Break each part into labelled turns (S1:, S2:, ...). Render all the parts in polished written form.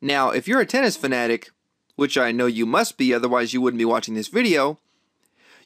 S1: Now, if you're a tennis fanatic, which I know you must be, otherwise you wouldn't be watching this video,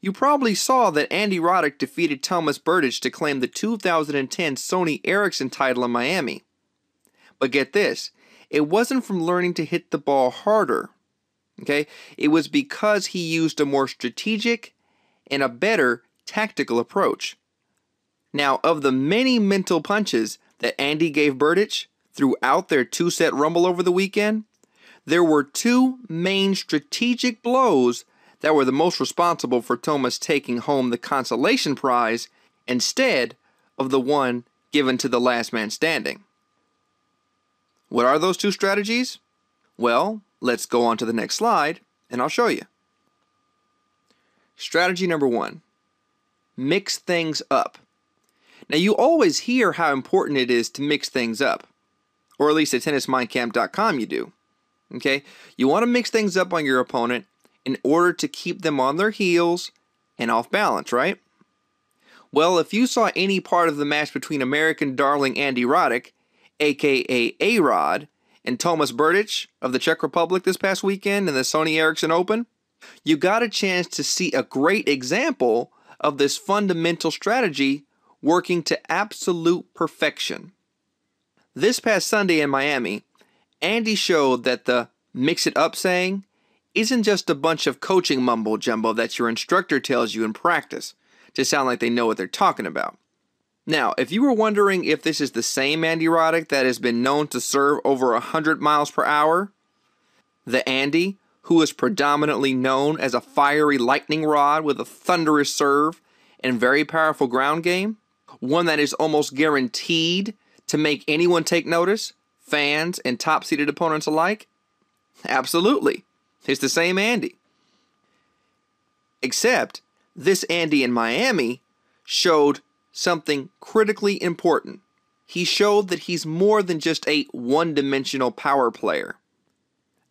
S1: you probably saw that Andy Roddick defeated Tomas Berdych to claim the 2010 Sony Ericsson title in Miami. But get this, it wasn't from learning to hit the ball harder. Okay? It was because he used a more strategic and a better tactical approach. Now, of the many mental punches that Andy gave Berdych throughout their two-set rumble over the weekend, there were two main strategic blows that were the most responsible for Tomas taking home the consolation prize instead of the one given to the last man standing. What are those two strategies? Well, let's go on to the next slide and I'll show you. Strategy number 1. Mix things up. Now, you always hear how important it is to mix things up, or at least at tennismindcamp.com you do. Okay? You want to mix things up on your opponent in order to keep them on their heels and off balance, right? Well, if you saw any part of the match between American darling Andy Roddick, aka A-Rod, and Tomas Berdych of the Czech Republic this past weekend in the Sony Ericsson Open, you got a chance to see a great example of this fundamental strategy working to absolute perfection. This past Sunday in Miami, Andy showed that the mix it up saying isn't just a bunch of coaching mumbo jumbo that your instructor tells you in practice to sound like they know what they're talking about. Now, if you were wondering if this is the same Andy Roddick that has been known to serve over 100 miles per hour, the Andy who is predominantly known as a fiery lightning rod with a thunderous serve and very powerful ground game, one that is almost guaranteed to make anyone take notice, fans and top-seeded opponents alike? Absolutely. It's the same Andy. Except, this Andy in Miami showed something critically important. He showed that he's more than just a one-dimensional power player.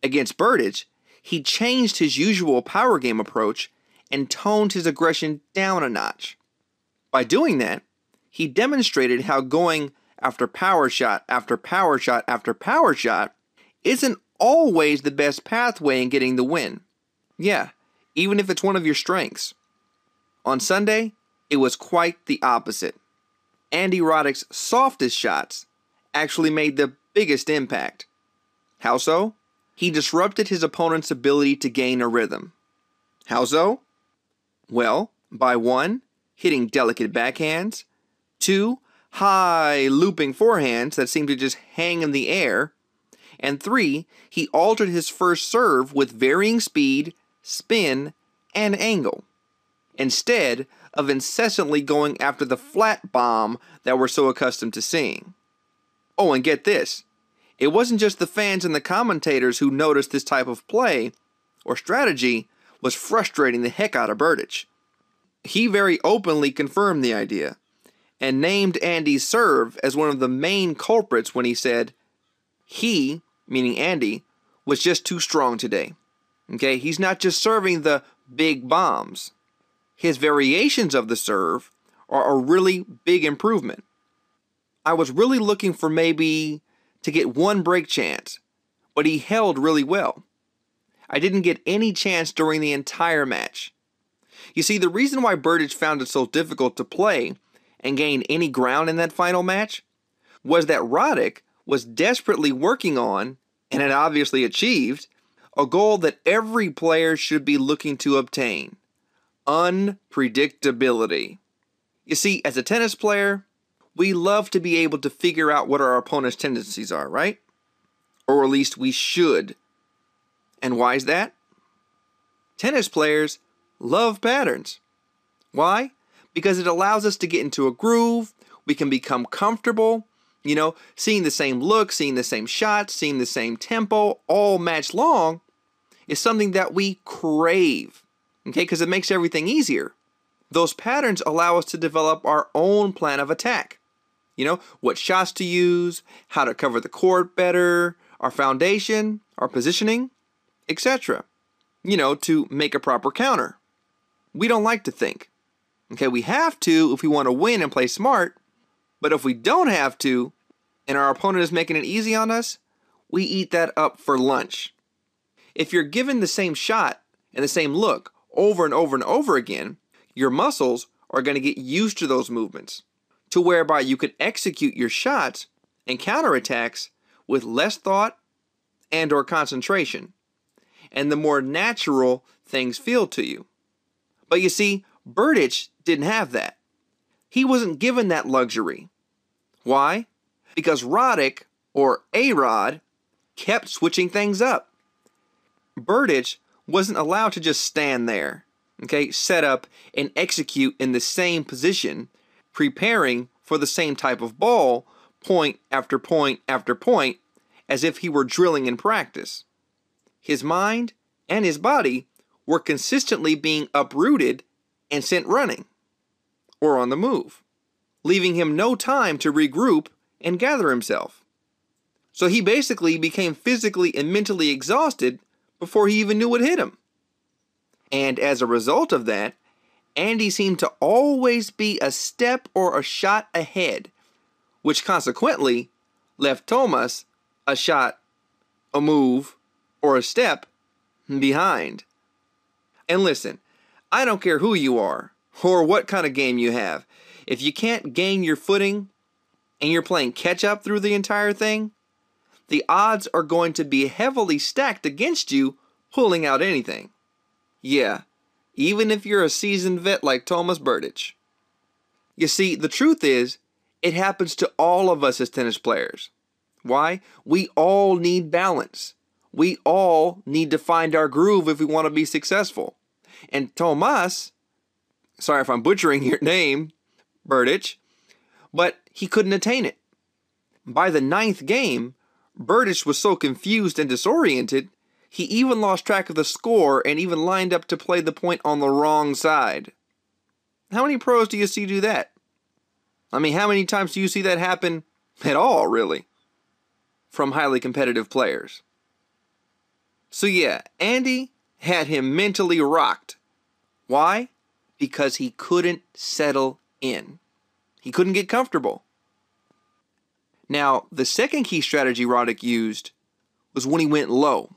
S1: Against Berdych, he changed his usual power game approach and toned his aggression down a notch. By doing that, he demonstrated how going after power shot after power shot after power shot isn't always the best pathway in getting the win. Yeah, even if it's one of your strengths. On Sunday, it was quite the opposite. Andy Roddick's softest shots actually made the biggest impact. How so? He disrupted his opponent's ability to gain a rhythm. How so? Well, by 1, hitting delicate backhands, 2, high looping forehands that seemed to just hang in the air, and 3, he altered his first serve with varying speed, spin, and angle, instead of incessantly going after the flat bomb that we're so accustomed to seeing. Oh, and get this, it wasn't just the fans and the commentators who noticed this type of play or strategy was frustrating the heck out of Berdych. He very openly confirmed the idea and named Andy's serve as one of the main culprits when he said he, meaning Andy, was just too strong today. Okay, he's not just serving the big bombs. His variations of the serve are a really big improvement. I was really looking for maybe to get one break chance, but he held really well. I didn't get any chance during the entire match. You see, the reason why Berdych found it so difficult to play and gain any ground in that final match was that Roddick was desperately working on, and had obviously achieved, a goal that every player should be looking to obtain: unpredictability. You see, as a tennis player, we love to be able to figure out what our opponent's tendencies are, right? Or at least we should. And why is that? Tennis players love patterns. Why? Because it allows us to get into a groove, we can become comfortable, seeing the same look, seeing the same shots, seeing the same tempo all match long is something that we crave, okay, because it makes everything easier. Those patterns allow us to develop our own plan of attack. What shots to use, how to cover the court better, our foundation, our positioning, etc. To make a proper counter. We don't like to think. Okay, we have to if we want to win and play smart, but if we don't have to, and our opponent is making it easy on us, we eat that up for lunch. If you're given the same shot and the same look over and over and over again, your muscles are going to get used to those movements, to whereby you can execute your shots and counterattacks with less thought and or concentration, and the more natural things feel to you. But you see, Berdych didn't have that. He wasn't given that luxury. Why? Because Roddick, or A-Rod, kept switching things up. Berdych wasn't allowed to just stand there, set up and execute in the same position, preparing for the same type of ball, point after point after point, as if he were drilling in practice. His mind and his body were consistently being uprooted and sent running, or on the move, leaving him no time to regroup and gather himself. So he basically became physically and mentally exhausted before he even knew what hit him. And as a result of that, Andy seemed to always be a step or a shot ahead, which consequently left Tomas a shot, a move, or a step behind. And listen, I don't care who you are or what kind of game you have. If you can't gain your footing and you're playing catch up through the entire thing, the odds are going to be heavily stacked against you pulling out anything. Yeah, even if you're a seasoned vet like Tomas Berdych. You see, the truth is, it happens to all of us as tennis players. Why? We all need balance. We all need to find our groove if we want to be successful. And Tomas, sorry if I'm butchering your name, Berdych, but he couldn't attain it. By the 9th game, Berdych was so confused and disoriented, he even lost track of the score and even lined up to play the point on the wrong side. How many pros do you see do that? I mean, how many times do you see that happen at all, really, from highly competitive players? So yeah, Andy had him mentally rocked. Why? Because he couldn't settle in. He couldn't get comfortable. Now, the second key strategy Roddick used was when he went low.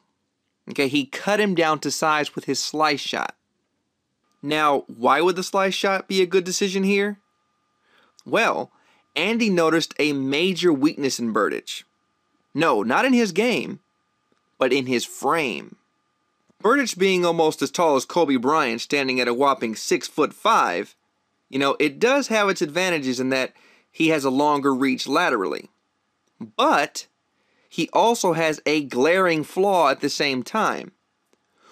S1: He cut him down to size with his slice shot. Now, why would the slice shot be a good decision here? Well, Andy noticed a major weakness in Berdych. No, not in his game, but in his frame. Berdych being almost as tall as Kobe Bryant, standing at a whopping 6'5", it does have its advantages in that he has a longer reach laterally. But he also has a glaring flaw at the same time.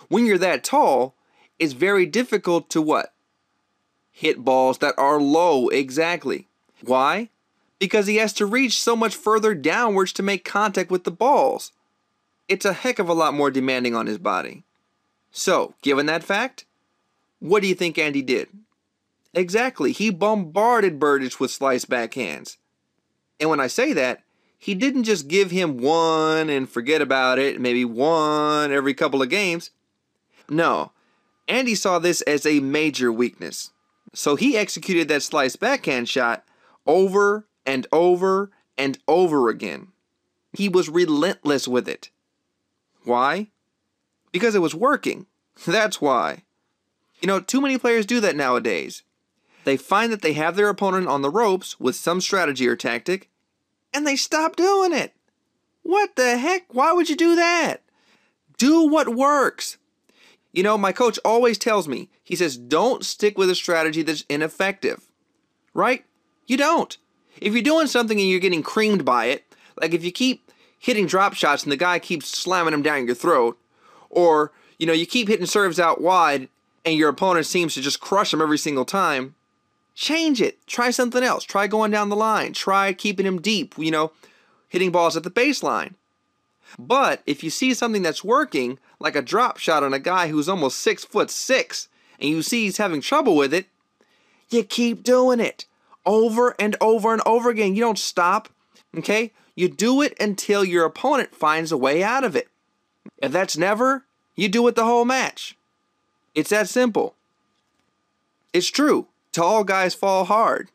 S1: When you're that tall, it's very difficult to what? Hit balls that are low, exactly. Why? Because he has to reach so much further downwards to make contact with the balls. It's a heck of a lot more demanding on his body. So, given that fact, what do you think Andy did? Exactly, he bombarded Berdych with slice backhands. And when I say that, he didn't just give him one and forget about it, maybe one every couple of games. No, Andy saw this as a major weakness. So he executed that slice backhand shot over and over and over again. He was relentless with it. Why? Because it was working. That's why. Too many players do that nowadays. They find that they have their opponent on the ropes with some strategy or tactic, and they stop doing it. What the heck? Why would you do that? Do what works. My coach always tells me, he says, don't stick with a strategy that's ineffective. Right? You don't. If you're doing something and you're getting creamed by it, like if you keep hitting drop shots and the guy keeps slamming them down your throat, or, you keep hitting serves out wide and your opponent seems to just crush them every single time, change it. Try something else. Try going down the line. Try keeping him deep, hitting balls at the baseline. But if you see something that's working, like a drop shot on a guy who's almost 6'6", and you see he's having trouble with it, you keep doing it over and over and over again. You don't stop, okay? You do it until your opponent finds a way out of it. If that's never, you do it the whole match. It's that simple. It's true. Tall guys fall hard.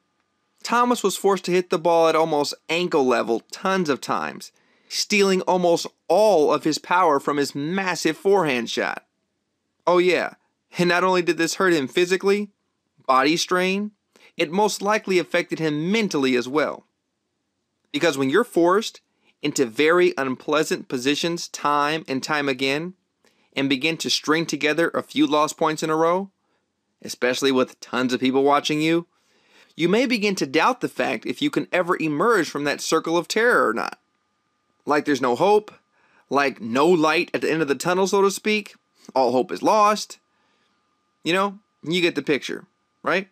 S1: Tomas was forced to hit the ball at almost ankle level tons of times. stealing almost all of his power from his massive forehand shot. Oh yeah, and not only did this hurt him physically, body strain, it most likely affected him mentally as well. Because when you're forced into very unpleasant positions time and time again, and begin to string together a few lost points in a row, especially with tons of people watching you, you may begin to doubt the fact if you can ever emerge from that circle of terror or not. Like there's no hope, like no light at the end of the tunnel, so to speak, all hope is lost. You know, you get the picture, right?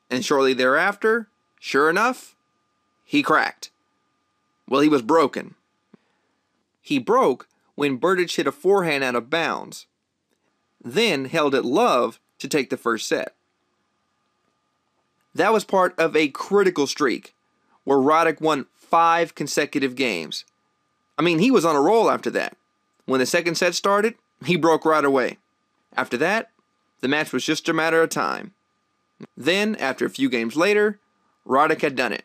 S1: And shortly thereafter, sure enough, he cracked. Well, he was broken. He broke when Berdych hit a forehand out of bounds, then held it love to take the first set. That was part of a critical streak where Roddick won 5 consecutive games. I mean, he was on a roll after that. When the second set started, he broke right away. After that, the match was just a matter of time. Then, after a few games later, Roddick had done it.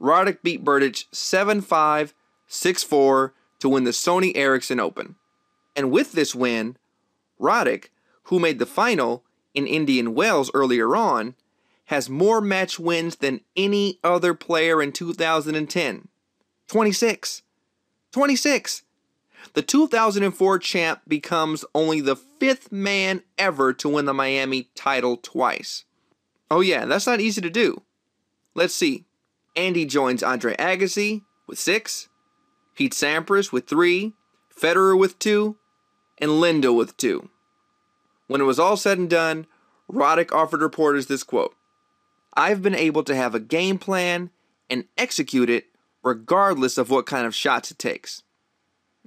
S1: Roddick beat Berdych 7-5, 6-4 to win the Sony Ericsson Open. And with this win, Roddick, who made the final in Indian Wells earlier on, has more match wins than any other player in 2010. 26. 26! The 2004 champ becomes only the 5th man ever to win the Miami title twice. Oh yeah, that's not easy to do. Let's see. Andy joins Andre Agassi with 6, Pete Sampras with 3, Federer with 2, and Lindo with 2. When it was all said and done, Roddick offered reporters this quote: "I've been able to have a game plan and execute it regardless of what kind of shots it takes."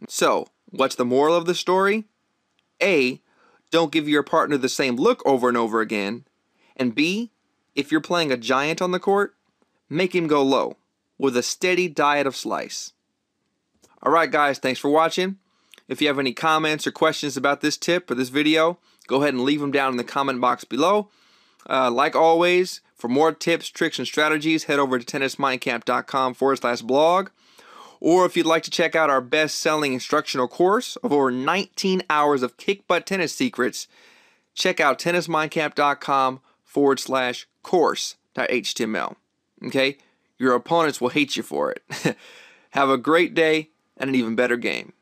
S1: So, what's the moral of the story? A, don't give your partner the same look over and over again. And B, if you're playing a giant on the court, make him go low with a steady diet of slice. Alright guys, thanks for watching. If you have any comments or questions about this tip or this video, go ahead and leave them down in the comment box below. Like always, for more tips, tricks, and strategies, head over to tennismindcamp.com/blog. Or if you'd like to check out our best-selling instructional course of over 19 hours of kick-butt tennis secrets, check out tennismindcamp.com/course.html. Okay? Your opponents will hate you for it. Have a great day and an even better game.